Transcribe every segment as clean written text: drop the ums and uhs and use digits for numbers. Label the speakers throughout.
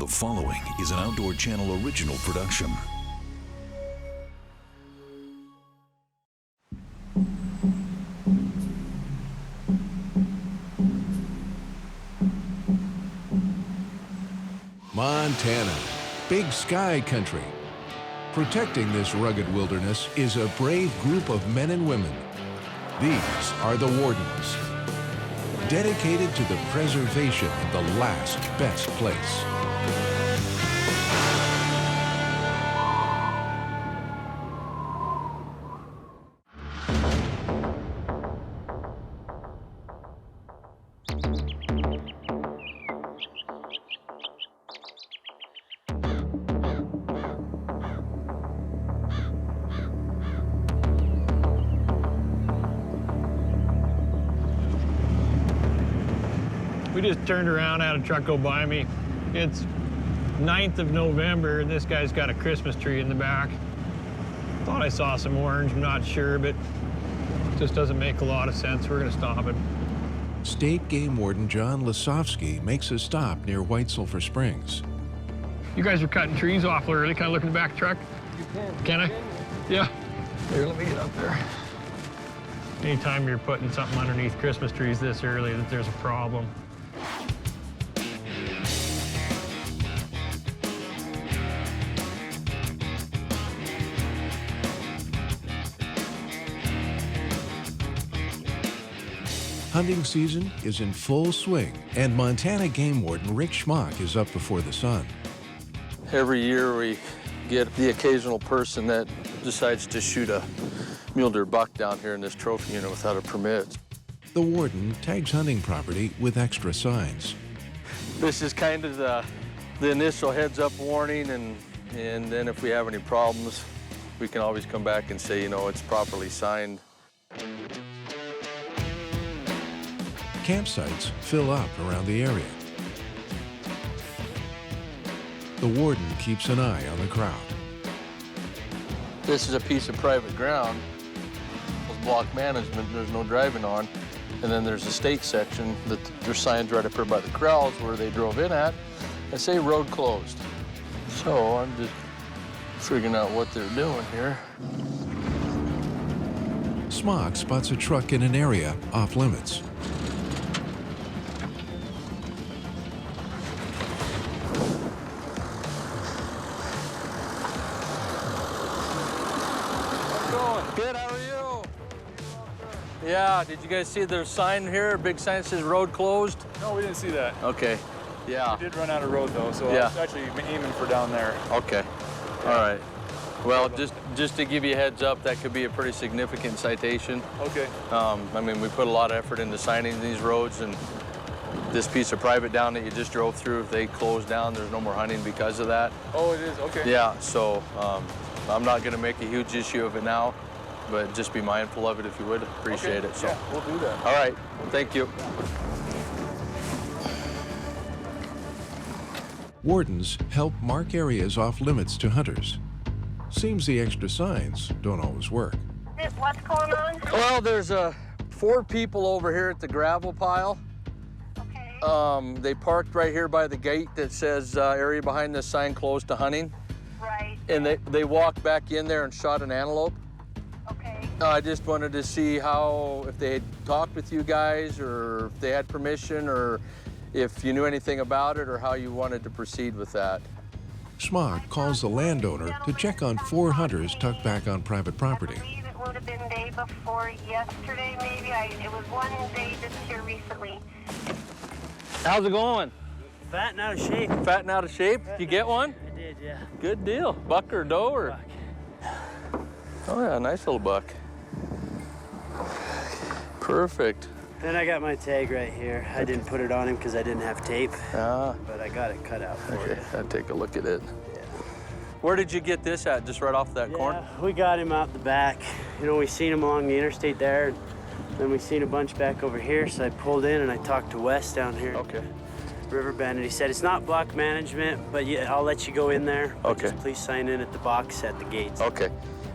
Speaker 1: The following is an Outdoor Channel original production.
Speaker 2: Montana, big sky country. Protecting this rugged wilderness is a brave group of men and women. These are the Wardens, dedicated to the preservation of the last best place.
Speaker 3: We just turned around, had a truck go by me. It's 9th of November, and this guy's got a Christmas tree in the back. Thought I saw some orange, I'm not sure, but it just doesn't make a lot of sense. We're gonna stop it.
Speaker 2: State Game Warden John Lasovski makes a stop near White Sulphur Springs.
Speaker 3: You guys are cutting trees awful early. Can I look in the back truck?
Speaker 4: You can.
Speaker 3: Can I? Yeah. Here, let me get up there. Anytime you're putting something underneath Christmas trees this early, that there's a problem.
Speaker 2: Hunting season is in full swing, and Montana Game Warden Rick Schmok is up before the sun.
Speaker 5: Every year we get the occasional person that decides to shoot a mule deer buck down here in this trophy unit without a permit.
Speaker 2: The warden tags hunting property with extra signs.
Speaker 5: This is kind of the initial heads-up warning, and then if we have any problems, we can always come back and say, you know, it's properly signed.
Speaker 2: Campsites fill up around the area. The warden keeps an eye on the crowd.
Speaker 5: This is a piece of private ground. With block management, there's no driving on. And then there's a state section that there's signs right up here by the corrals where they drove in at that say road closed. So I'm just figuring out what they're doing here.
Speaker 2: Schmok spots a truck in an area off limits.
Speaker 5: Good, how are you? Yeah, did you guys see the sign here? A big sign that says road closed?
Speaker 4: No, we didn't see that.
Speaker 5: Okay, yeah.
Speaker 4: We did run out of road though, so
Speaker 5: Yeah.
Speaker 4: I was actually aiming for down there.
Speaker 5: Okay, all right. Well, just to give you a heads up, that could be a pretty significant citation.
Speaker 4: Okay.
Speaker 5: I mean, we put a lot of effort into signing these roads, and this piece of private down that you just drove through, if they close down, there's no more hunting because of that.
Speaker 4: Oh, it is, okay.
Speaker 5: Yeah, so I'm not gonna make a huge issue of it now, but just be mindful of it if you would. Appreciate
Speaker 4: Okay.
Speaker 5: it. So.
Speaker 4: Yeah, we'll do that.
Speaker 5: All right, thank you.
Speaker 2: Wardens help mark areas off limits to hunters. Seems the extra signs don't always work.
Speaker 6: What's going on?
Speaker 5: Well, there's 4 people over here at the gravel pile.
Speaker 6: Okay.
Speaker 5: They parked right here by the gate that says area behind this sign closed to hunting.
Speaker 6: Right.
Speaker 5: And they walked back in there and shot an antelope.
Speaker 6: Okay.
Speaker 5: I just wanted to see if they had talked with you guys, or if they had permission, or if you knew anything about it, or how you wanted to proceed with that.
Speaker 2: Schmok calls the landowner to check on 4 hunters tucked back on private property.
Speaker 6: I believe it would have been day before yesterday, maybe. It was one day just here recently.
Speaker 5: How's it going?
Speaker 7: Fat and out of shape.
Speaker 5: Fat and out of shape? You get one?
Speaker 7: I did, yeah.
Speaker 5: Good deal. Buck or doe or?
Speaker 7: Buck.
Speaker 5: Oh yeah, nice little buck. Perfect.
Speaker 7: Then I got my tag right here. I didn't put it on him because I didn't have tape,
Speaker 5: Ah,
Speaker 7: but I got it cut out for
Speaker 5: okay.
Speaker 7: you.
Speaker 5: I'll take a look at it.
Speaker 7: Yeah.
Speaker 5: Where did you get this at? Just right off that corn?
Speaker 7: Yeah, we got him out the back. You know, we seen him along the interstate there, and then we seen a bunch back over here, so I pulled in and I talked to Wes down here.
Speaker 5: Okay.
Speaker 7: Riverbend, and he said it's not block management, but yeah, I'll let you go in there. But
Speaker 5: Okay.
Speaker 7: just please sign in at the box at the gates.
Speaker 5: Okay.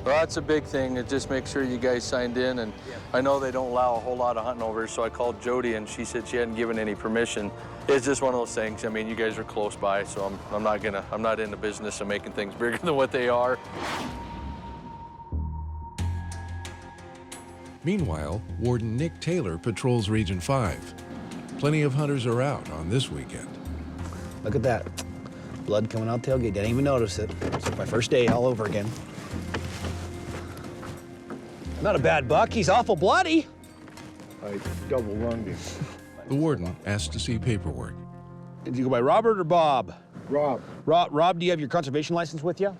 Speaker 5: Well, that's a big thing. It just makes sure you guys signed in, and I know they don't allow a whole lot of hunting over, so I called Jody, and she said she hadn't given any permission. It's just one of those things. I mean, you guys are close by, so I'm not in the business of making things bigger than what they are.
Speaker 2: Meanwhile, Warden Nick Taylor patrols Region 5. Plenty of hunters are out on this weekend.
Speaker 8: Look at that. Blood coming out tailgate. Didn't even notice it. It's like my first day all over again. Not a bad buck. He's awful bloody.
Speaker 9: I double lunged him.
Speaker 2: The warden asks to see paperwork.
Speaker 8: Did you go by Robert or Bob?
Speaker 9: Rob.
Speaker 8: Rob, do you have your conservation license with you?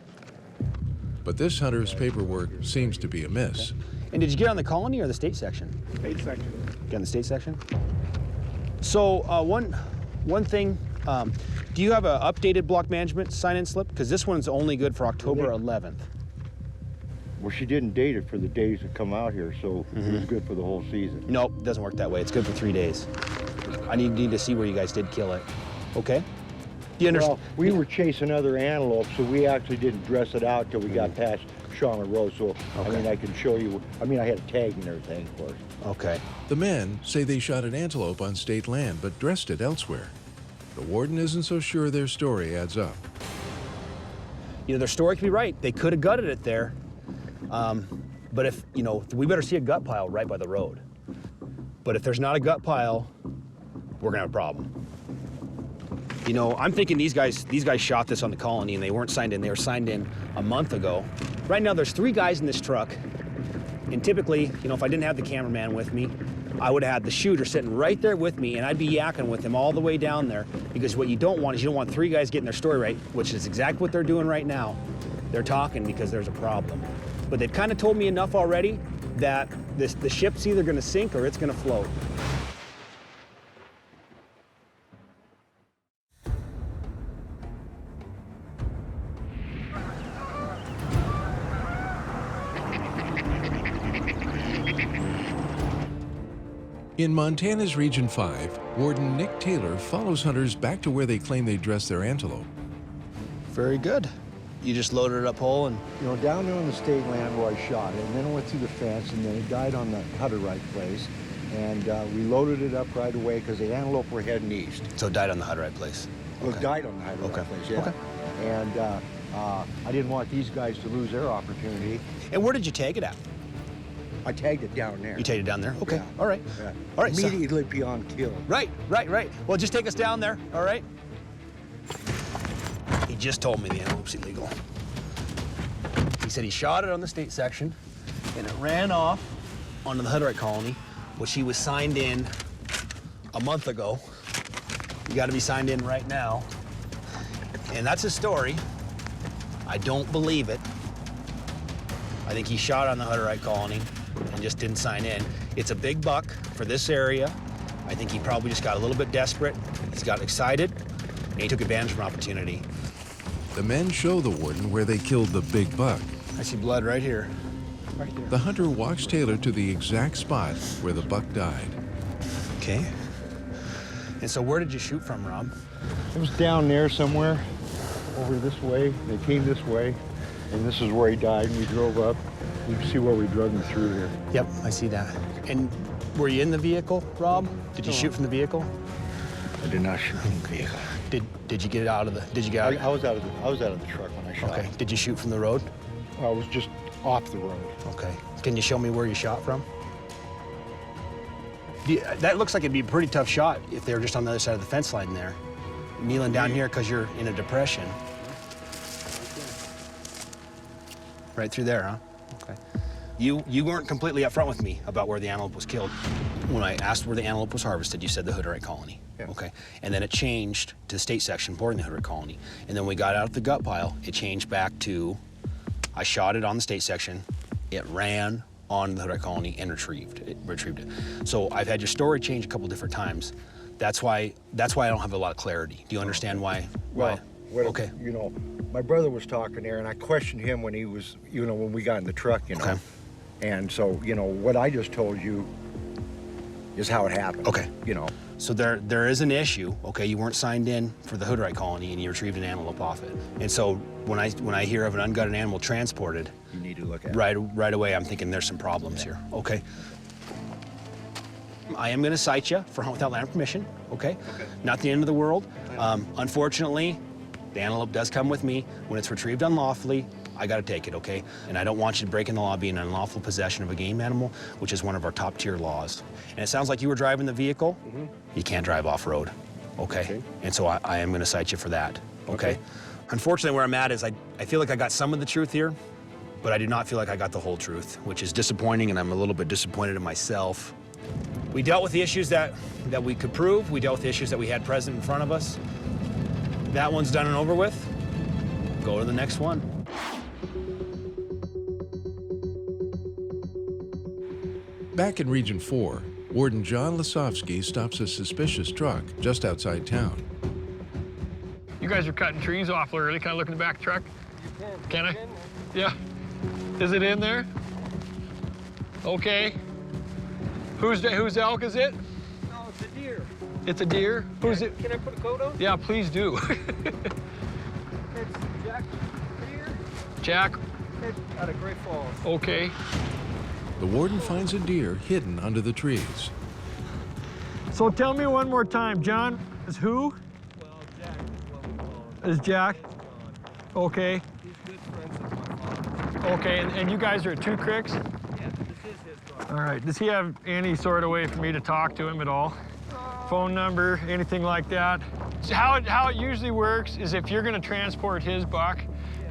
Speaker 2: But this hunter's paperwork seems to be amiss.
Speaker 8: And did you get on the colony or the state section?
Speaker 9: State section.
Speaker 8: Get on the state section? So one thing, do you have an updated block management sign-in slip? Because this one's only good for October 11th.
Speaker 9: Well, she didn't date it for the days that come out here, so it was good for the whole season.
Speaker 8: Nope, it doesn't work that way. It's good for 3 days. I need to see where you guys did kill it. Okay? Do you understand?
Speaker 9: Well, we were chasing other antelope, so we actually didn't dress it out till we got past Shauna Road. So, I mean, I can show you. I mean, I had a tag and everything, of course.
Speaker 8: Okay.
Speaker 2: The men say they shot an antelope on state land, but dressed it elsewhere. The warden isn't so sure their story adds up.
Speaker 8: You know, their story could be right. They could have gutted it there. But if, you know, we better see a gut pile right by the road. But if there's not a gut pile, we're gonna have a problem. You know, I'm thinking these guys shot this on the colony and they weren't signed in. They were signed in a month ago. Right now, there's 3 guys in this truck. And typically, you know, if I didn't have the cameraman with me, I would have had the shooter sitting right there with me and I'd be yakking with him all the way down there. Because what you don't want is you don't want 3 guys getting their story right, which is exactly what they're doing right now. They're talking because there's a problem. But they've kind of told me enough already that the ship's either gonna sink or it's gonna float.
Speaker 2: In Montana's Region 5, Warden Nick Taylor follows hunters back to where they claim they dressed their antelope.
Speaker 8: Very good. You just loaded it up whole and...
Speaker 9: You know, down there on the state land where I shot it, and then it went through the fence, and then it died on the Hutterite place. And we loaded it up right away because the antelope were heading east.
Speaker 8: So it died on the Hutterite place?
Speaker 9: Well, it died on the Hutterite place, yeah.
Speaker 8: Okay.
Speaker 9: And I didn't want these guys to lose their opportunity.
Speaker 8: And where did you tag it at?
Speaker 9: I tagged it down there.
Speaker 8: You tagged it down there? Okay,
Speaker 9: Yeah.
Speaker 8: all right.
Speaker 9: Yeah.
Speaker 8: All right, so-
Speaker 9: Immediately beyond kill.
Speaker 8: Right. Well, just take us down there, all right? He just told me the antelope's illegal. He said he shot it on the state section, and it ran off onto the Hutterite colony, which he was signed in a month ago. You gotta be signed in right now. And that's his story. I don't believe it. I think he shot on the Hutterite colony and just didn't sign in. It's a big buck for this area. I think he probably just got a little bit desperate. He's got excited, and he took advantage of an opportunity.
Speaker 2: The men show the warden where they killed the big buck.
Speaker 8: I see blood right here. Right there.
Speaker 2: The hunter walks Taylor to the exact spot where the buck died.
Speaker 8: Okay. And so where did you shoot from, Rob?
Speaker 9: It was down there somewhere, over this way. They came this way, and this is where he died, and we drove up. You can see where we drug him through here.
Speaker 8: Yep, I see that. And were you in the vehicle, Rob? Did you shoot from the vehicle?
Speaker 9: I did not shoot from the vehicle.
Speaker 8: Did you get out of the? Did you get out?
Speaker 9: I was out of the truck when I shot.
Speaker 8: Okay. Did you shoot from the road?
Speaker 9: I was just off the road.
Speaker 8: Okay. Can you show me where you shot from? That looks like it'd be a pretty tough shot if they were just on the other side of the fence line there. Kneeling down here because you're in a depression. Right through there, huh? Okay. You weren't completely upfront with me about where the antelope was killed. When I asked where the antelope was harvested, you said the Hutterite colony.
Speaker 9: Yeah.
Speaker 8: Okay. And then it changed to the state section bordering the Hutterite colony. And then when we got out of the gut pile, it changed back to, I shot it on the state section, it ran on the Hutterite colony and retrieved it. So I've had your story change a couple different times. That's why I don't have a lot of clarity. Do you understand why?
Speaker 9: Well,
Speaker 8: okay.
Speaker 9: You know, my brother was talking there, and I questioned him when he was, you know, when we got in the truck, you know.
Speaker 8: Okay.
Speaker 9: And so, you know, what I just told you is how it happened.
Speaker 8: Okay.
Speaker 9: You know.
Speaker 8: So there is an issue, okay? You weren't signed in for the Hutterite colony and you retrieved an antelope off it. And so when I hear of an ungutted animal transported,
Speaker 9: You need to look at it.
Speaker 8: right away I'm thinking there's some problems here, okay? I am gonna cite you for hunt without land permission, okay? Not the end of the world. Unfortunately, the antelope does come with me. When it's retrieved unlawfully, I gotta take it, okay? And I don't want you breaking the law, being an unlawful possession of a game animal, which is one of our top tier laws. And it sounds like you were driving the vehicle. You can't drive off-road, okay? And so I am gonna cite you for that, okay? Unfortunately, where I'm at is I feel like I got some of the truth here, but I do not feel like I got the whole truth, which is disappointing, and I'm a little bit disappointed in myself. We dealt with the issues that we could prove. We dealt with the issues that we had present in front of us. That one's done and over with. Go to the next one.
Speaker 2: Back in Region 4, Warden John Lasovski stops a suspicious truck just outside town.
Speaker 3: You guys are cutting trees off early. Can I look in the back truck? You can. Can I? Yeah. Is it in there? Okay. Whose elk is it?
Speaker 10: No, it's a deer.
Speaker 3: It's a deer? Who's it?
Speaker 10: Can I put a coat on?
Speaker 3: Yeah, please do.
Speaker 10: It's Jack deer.
Speaker 3: Jack?
Speaker 10: It's out of Great Falls.
Speaker 3: Okay.
Speaker 2: The warden finds a deer hidden under the trees.
Speaker 3: So tell me one more time, John, is who?
Speaker 10: Well, Jack is what we call him.
Speaker 3: Is Jack?
Speaker 10: He's
Speaker 3: Okay.
Speaker 10: good friends with my father.
Speaker 3: Okay, and you guys are at Two Creeks?
Speaker 10: Yeah, this is his dog.
Speaker 3: All right, does he have any sort of way for me to talk to him at all? Phone number, anything like that? So how it usually works is if you're gonna transport his buck,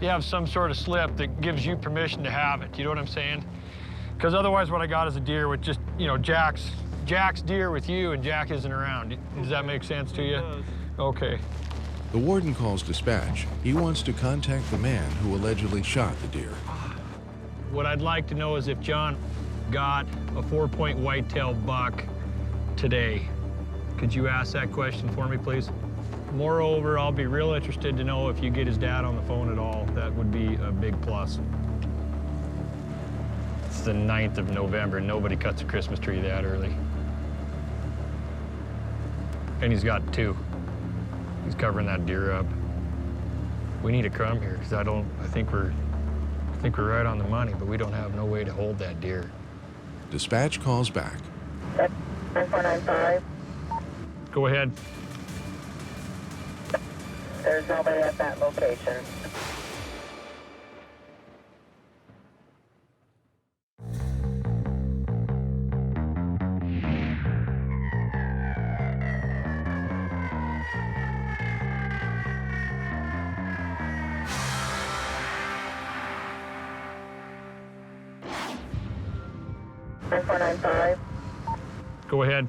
Speaker 3: you have some sort of slip that gives you permission to have it. You know what I'm saying? Because otherwise what I got is a deer with just, you know, Jack's deer with you and Jack isn't around. Does that make sense to you?
Speaker 10: It does.
Speaker 3: Okay.
Speaker 2: The warden calls dispatch. He wants to contact the man who allegedly shot the deer.
Speaker 3: What I'd like to know is if John got a 4-point whitetail buck today. Could you ask that question for me, please? Moreover, I'll be real interested to know if you get his dad on the phone at all. That would be a big plus. It's the 9th of November. Nobody cuts a Christmas tree that early. And he's got 2. He's covering that deer up. We need to come here because I think we're right on the money, but we don't have no way to hold that deer.
Speaker 2: Dispatch calls back.
Speaker 6: 9495.
Speaker 3: Go ahead.
Speaker 6: There's nobody at that location.
Speaker 3: Go ahead.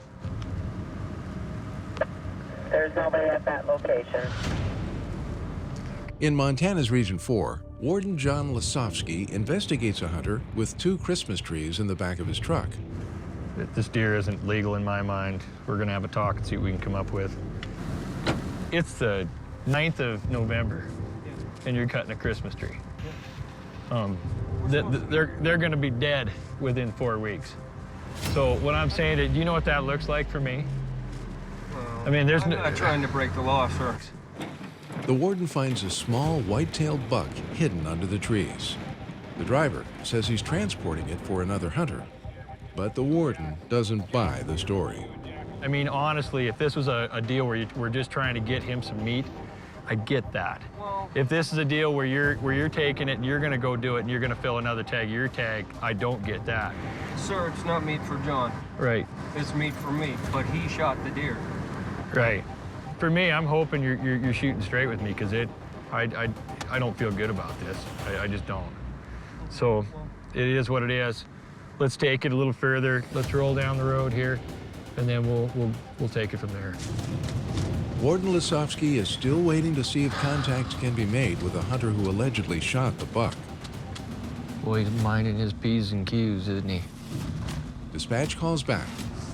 Speaker 6: There's nobody at that location.
Speaker 2: In Montana's Region 4, Warden John Lasovski investigates a hunter with 2 Christmas trees in the back of his truck.
Speaker 3: This deer isn't legal in my mind. We're gonna have a talk and see what we can come up with. It's the 9th of November, and you're cutting a Christmas tree. They're gonna be dead within 4 weeks. So what I'm saying is, do you know what that looks like for me? I mean,
Speaker 10: I'm not trying to break the law, sir.
Speaker 2: The warden finds a small white-tailed buck hidden under the trees. The driver says he's transporting it for another hunter, but the warden doesn't buy the story.
Speaker 3: I mean, honestly, if this was a deal where we're just trying to get him some meat, I get that.
Speaker 10: Well,
Speaker 3: If this is a deal where you're taking it and you're gonna go do it and you're gonna fill another tag, your tag, I don't get that.
Speaker 10: sir, it's not meat for John.
Speaker 3: Right,
Speaker 10: It's meat for me, but he shot the deer.
Speaker 3: right. For me, I'm hoping you're shooting straight with me because I don't feel good about this. I just don't. So it is what it is. Let's take it a little further. Let's roll down the road here, and then we'll take it from there.
Speaker 2: Warden Lasovski is still waiting to see if contact can be made with a hunter who allegedly shot the buck.
Speaker 3: Well, he's minding his P's and Q's, isn't he?
Speaker 2: Dispatch calls back.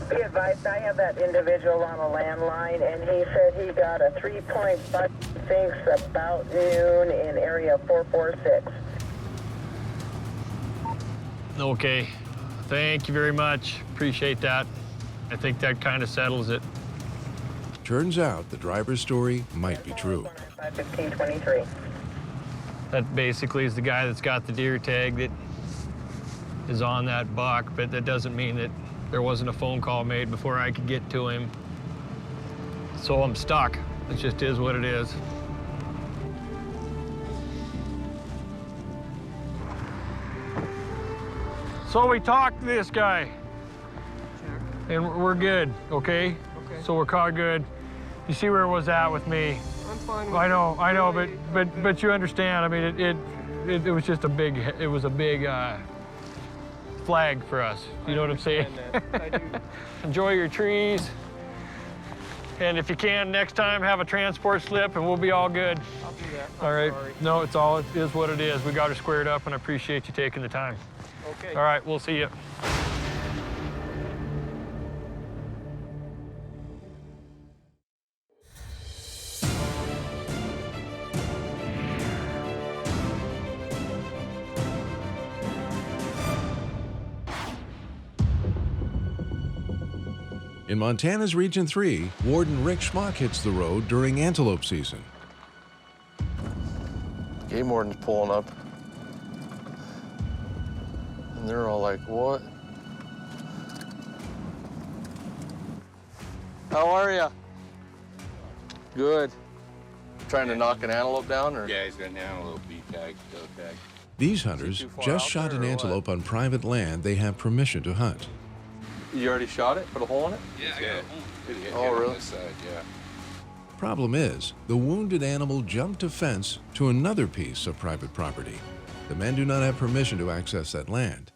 Speaker 6: Be advised, I have that individual on a landline, and he said he got a 3-point buck, thinks about noon in area 446.
Speaker 3: Okay. Thank you very much. Appreciate that. I think that kind of settles it.
Speaker 2: Turns out the driver's story might be true.
Speaker 6: 51523.
Speaker 3: That basically is the guy that's got the deer tag that is on that buck, but that doesn't mean that there wasn't a phone call made before I could get to him. So I'm stuck. It just is what it is. So we talked to this guy, and we're good, okay?
Speaker 10: Okay.
Speaker 3: So we're caught good. You see where it was at with me.
Speaker 10: I'm fine with
Speaker 3: I know, but you understand. I mean, it was just a big, flag for us. You know what I'm saying?
Speaker 10: I do.
Speaker 3: Enjoy your trees. And if you can, next time, have a transport slip and we'll be all good.
Speaker 10: I'll do that.
Speaker 3: All right.
Speaker 10: Sorry.
Speaker 3: No, it is what it is. We got her squared up, and I appreciate you taking the time.
Speaker 10: Okay.
Speaker 3: All right, we'll see you.
Speaker 2: In Montana's Region 3, Warden Rick Schmok hits the road during antelope season.
Speaker 5: Game warden's pulling up. And they're all like, what? How are ya? Good. Trying to knock an antelope down, or?
Speaker 11: Yeah, he's got an antelope B tag, still tag.
Speaker 2: These hunters
Speaker 5: too far
Speaker 2: just
Speaker 5: out
Speaker 2: shot
Speaker 5: there,
Speaker 2: an
Speaker 5: or what?
Speaker 2: antelope on private land they have permission to hunt.
Speaker 5: You already shot it? Put a hole in it?
Speaker 11: Yeah, I got a hole. It hit
Speaker 5: Oh,
Speaker 11: him
Speaker 5: really?
Speaker 11: on this side, yeah.
Speaker 2: Problem is, the wounded animal jumped a fence to another piece of private property. The men do not have permission to access that land.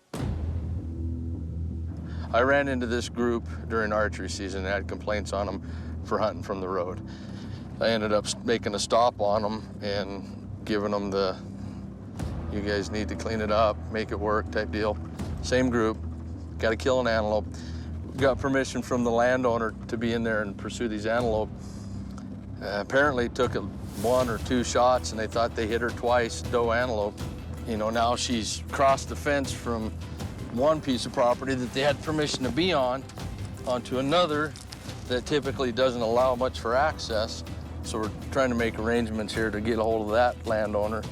Speaker 5: I ran into this group during archery season and had complaints on them for hunting from the road. I ended up making a stop on them and giving them the, you guys need to clean it up, make it work type deal. Same group, got to kill an antelope. Got permission from the landowner to be in there and pursue these antelope. Apparently took one or two shots and they thought they hit her twice, doe antelope. You know, now she's crossed the fence from one piece of property that they had permission to be on onto another that typically doesn't allow much for access. So we're trying to make arrangements here to get a hold of that landowner,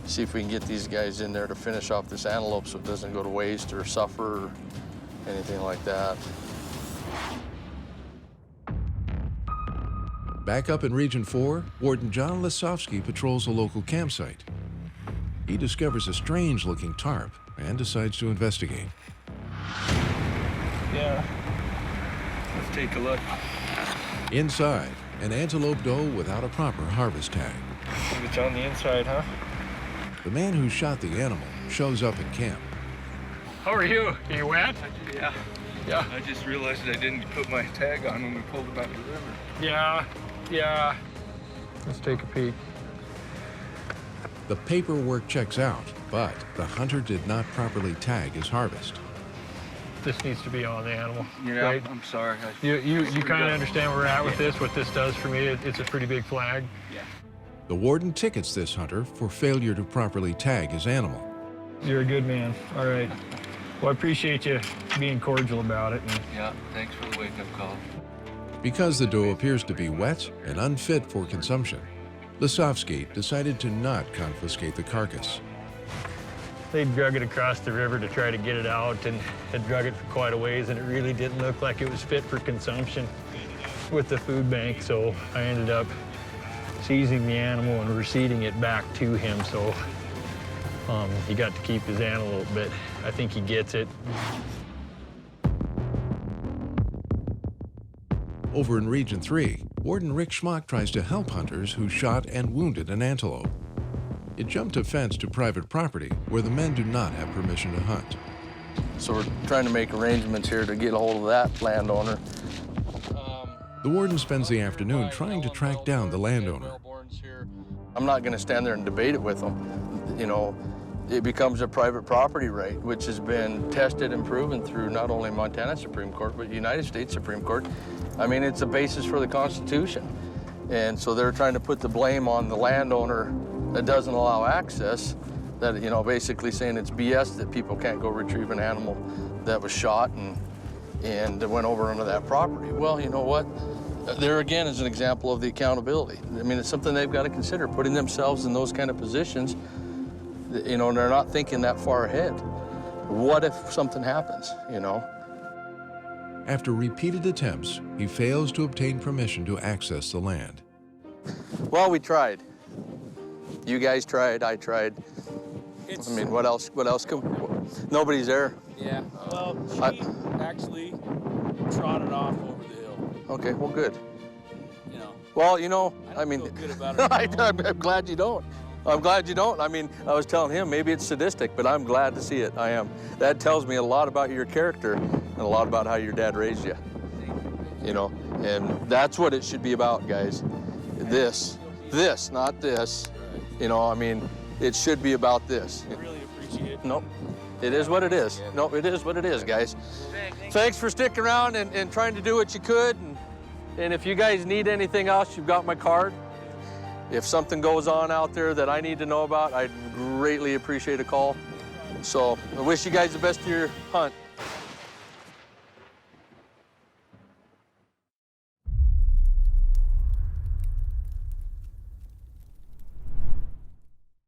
Speaker 5: see if we can get these guys in there to finish off this antelope so it doesn't go to waste or suffer or anything like that.
Speaker 2: Back up in Region 4, Warden John Lasovski patrols a local campsite. He discovers a strange-looking tarp and decides to investigate.
Speaker 10: Yeah. Let's take a look.
Speaker 2: Inside, an antelope doe without a proper harvest tag.
Speaker 10: It's on the inside, huh?
Speaker 2: The man who shot the animal shows up in camp.
Speaker 3: How are you? Are you wet?
Speaker 10: Yeah.
Speaker 3: Yeah.
Speaker 10: I just realized I didn't put my tag on when we pulled it back to the river.
Speaker 3: Yeah. Let's take a peek.
Speaker 2: The paperwork checks out, but the hunter did not properly tag his harvest.
Speaker 3: This needs to be on the animal,
Speaker 10: Yeah,
Speaker 3: right?
Speaker 10: I'm sorry.
Speaker 3: You kind of understand where we're at with this, what this does for me. It's a pretty big flag.
Speaker 10: Yeah.
Speaker 2: The warden tickets this hunter for failure to properly tag his animal.
Speaker 3: You're a good man. All right. Well, I appreciate you being cordial about it. And
Speaker 10: Yeah, thanks for the wake-up call.
Speaker 2: Because the doe appears to be wet and unfit for consumption, Lasovski decided to not confiscate the carcass.
Speaker 3: they drug it across the river to try to get it out and had drug it for quite a ways, and it really didn't look like it was fit for consumption with the food bank. So I ended up seizing the animal and reseeding it back to him. So he got to keep his antelope, but I think he gets it.
Speaker 2: Over in Region 3, Warden Rick Schmok tries to help hunters who shot and wounded an antelope. It jumped a fence to private property where the men do not have permission to hunt.
Speaker 5: So we're trying to make arrangements here to get a hold of that landowner.
Speaker 2: The warden spends the afternoon trying to track down the landowner.
Speaker 5: I'm not going to stand there and debate it with them. You know, it becomes a private property right, which has been tested and proven through not only Montana Supreme Court, but United States Supreme Court. I mean, it's a basis for the Constitution. And so they're trying to put the blame on the landowner that doesn't allow access, that, you know, basically saying it's BS that people can't go retrieve an animal that was shot and and went over onto that property. Well, you know what? There again is an example of the accountability. I mean, it's something they've got to consider, putting themselves in those kind of positions. You know, and they're not thinking that far ahead. What if something happens, you know?
Speaker 2: After repeated attempts, he fails to obtain permission to access the land.
Speaker 5: Well, we tried. You guys tried, I tried. I mean, what else nobody's there.
Speaker 12: Yeah, well, she actually trotted off over the hill.
Speaker 5: Okay, well, good.
Speaker 12: You know.
Speaker 5: Well, you know, I mean,
Speaker 12: feel good about it.
Speaker 5: I'm glad you don't. I'm glad you don't. I mean, I was telling him maybe it's sadistic, but I'm glad to see it. I am. That tells me a lot about your character and a lot about how your dad raised you. You know, and that's what it should be about, guys. This, not this. You know, I mean, it should be about this.
Speaker 12: I really appreciate it.
Speaker 5: Nope. It is what it is. Nope, it is what it is, guys. Thanks for sticking around and trying to do what you could. And if you guys need anything else, you've got my card. If something goes on out there that I need to know about, I'd greatly appreciate a call. So I wish you guys the best of your hunt.